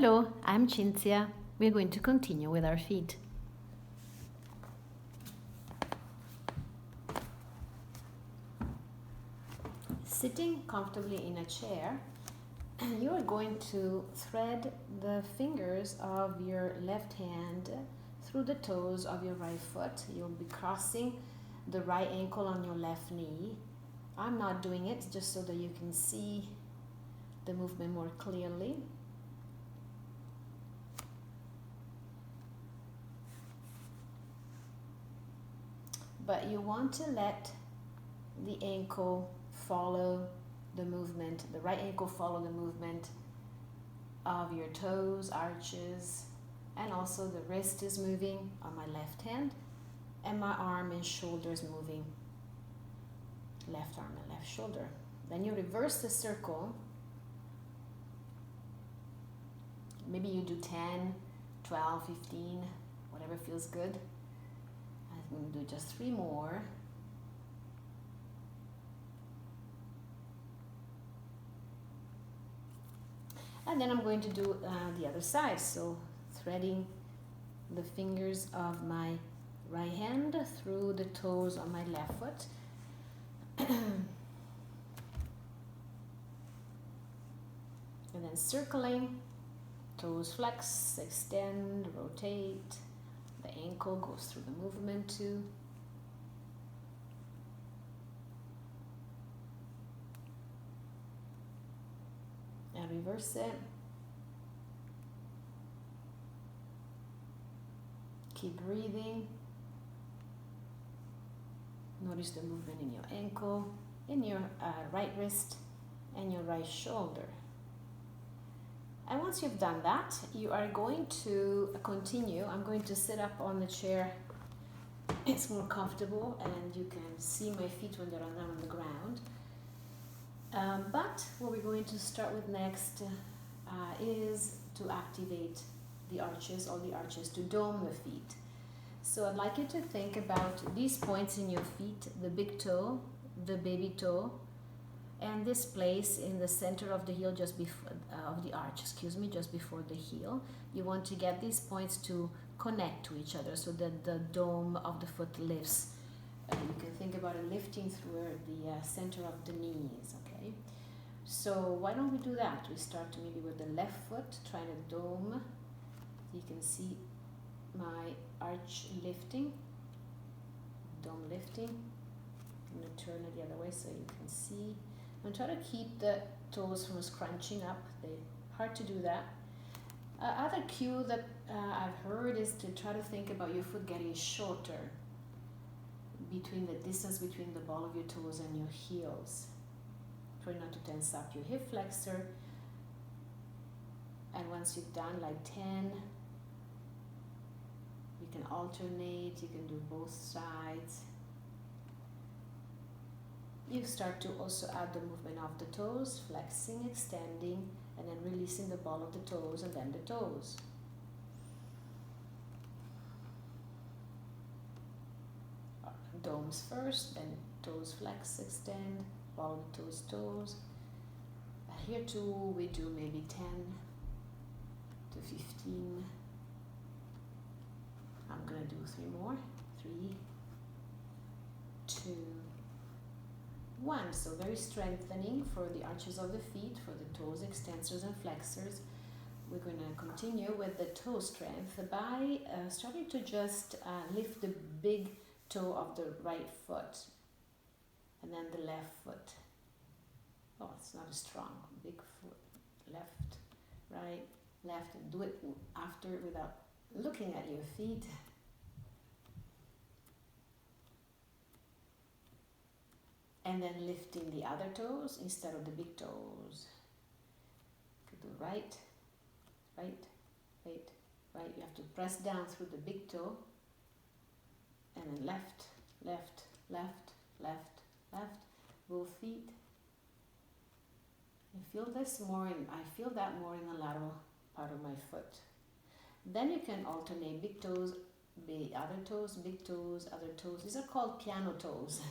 Hello, I'm Cinzia. We're going to continue with our feet. Sitting comfortably in a chair, you are going to thread the fingers of your left hand through the toes of your right foot. You'll be crossing the right ankle on your left knee. I'm not doing it just so that you can see the movement more clearly. But you want to let the ankle follow the movement, the right ankle follow the movement of your toes, arches, and also the wrist is moving on my left hand, and my arm and shoulders moving, left arm and left shoulder. Then you reverse the circle. Maybe you do 10, 12, 15, whatever feels good. I'm going to do just 3 more. And then I'm going to do the other side. So threading the fingers of my right hand through the toes on my left foot. And then circling, toes flex, extend, rotate. The ankle goes through the movement too. And reverse it. Keep breathing. Notice the movement in your ankle, in your right wrist, and your right shoulder. And once you've done that, you are going to continue. I'm going to sit up on the chair. It's more comfortable and you can see my feet when they're not on the ground. But what we're going to start with next is to activate the arches, all the arches, to dome the feet. So I'd like you to think about these points in your feet, the big toe, the baby toe, and this place in the center of the heel, just before of the arch, just before the heel. You want to get these points to connect to each other so that the dome of the foot lifts. You can think about it lifting through the center of the knees, okay? So why don't we do that? We start maybe with the left foot, trying to dome. You can see my arch lifting, dome lifting. I'm going to turn it the other way so you can see. And try to keep the toes from scrunching up. They're hard to do that. Other cue that I've heard is to try to think about your foot getting shorter, between the distance between the ball of your toes and your heels. Try not to tense up your hip flexor. And once you've done like 10, you can alternate, you can do both sides. You start to also add the movement of the toes, flexing, extending, and then releasing the ball of the toes and then the toes. Domes first, then toes flex, extend, ball of the toes, toes. Here too, we do maybe 10 to 15. I'm gonna do 3 more. 3, 2, 1. So very strengthening for the arches of the feet, for the toes, extensors and flexors. We're going to continue with the toe strength by starting to just lift the big toe of the right foot and then the left foot. Oh, it's not as strong. Big foot, left, right, left, and do it after without looking at your feet. And then lifting the other toes instead of the big toes. Do right, right, right, right. You have to press down through the big toe. And then left, left, left, left, left. Both feet. I feel this more I feel that more in the lateral part of my foot. Then you can alternate big toes, other toes, big toes, other toes. These are called piano toes.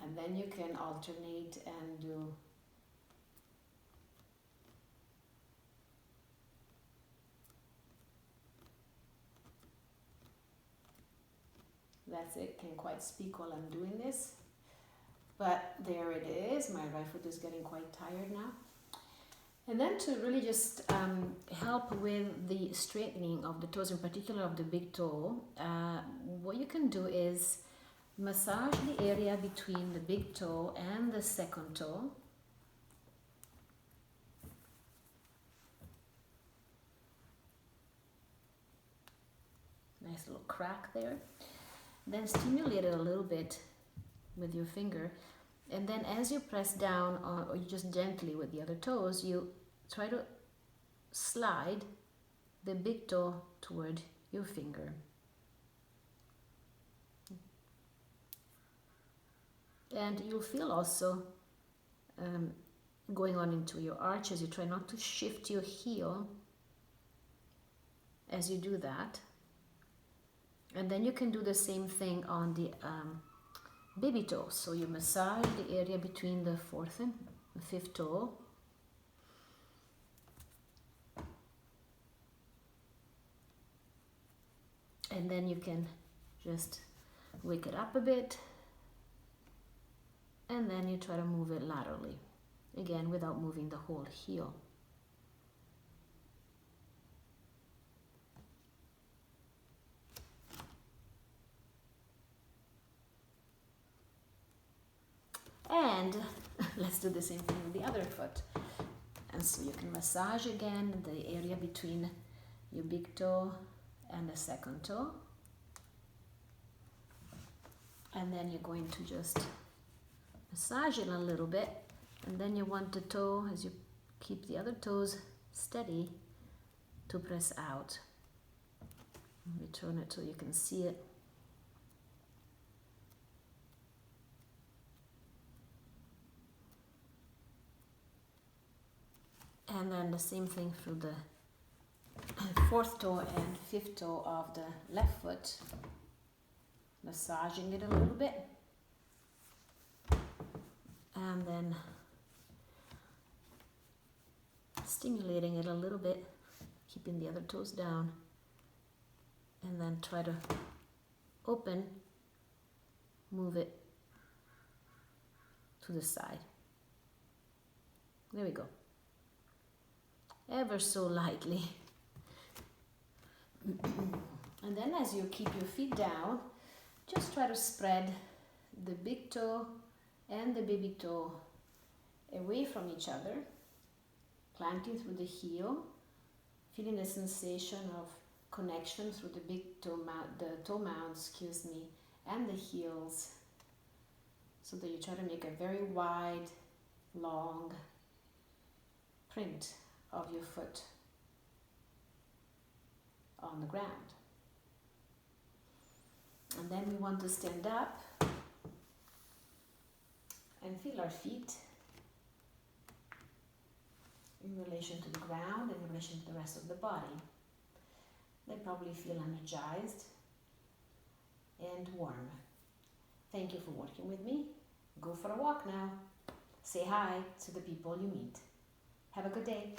And then you can alternate and do That's it. Can't quite speak while I'm doing this. But there it is. My right foot is getting quite tired now. And then to really just help with the straightening of the toes, in particular of the big toe, what you can do is massage the area between the big toe and the second toe. Nice little crack there. Then stimulate it a little bit with your finger, and then as you press down or you just gently with the other toes, you try to slide the big toe toward your finger. And you'll feel also going on into your arches. You try not to shift your heel as you do that. And then you can do the same thing on the baby toe. So you massage the area between the fourth and the fifth toe. And then you can just wake it up a bit. And then you try to move it laterally. Again, without moving the whole heel. And let's do the same thing with the other foot. And so you can massage again the area between your big toe and the second toe. And then you're going to just massage it a little bit. And then you want the toe, as you keep the other toes steady, to press out. Let me turn it so you can see it. And then the same thing for the fourth toe and fifth toe of the left foot. Massaging it a little bit. And then stimulating it a little bit, keeping the other toes down. And then try to open, move it to the side. There we go. Ever so lightly. And then as you keep your feet down, just try to spread the big toe and the baby toe away from each other, planting through the heel, feeling the sensation of connection through the big toe mounds, and the heels, so that you try to make a very wide, long print of your foot on the ground. And then we want to stand up and feel our feet in relation to the ground and in relation to the rest of the body. They probably feel energized and warm. Thank you for working with me. Go for a walk now. Say hi to the people you meet. Have a good day.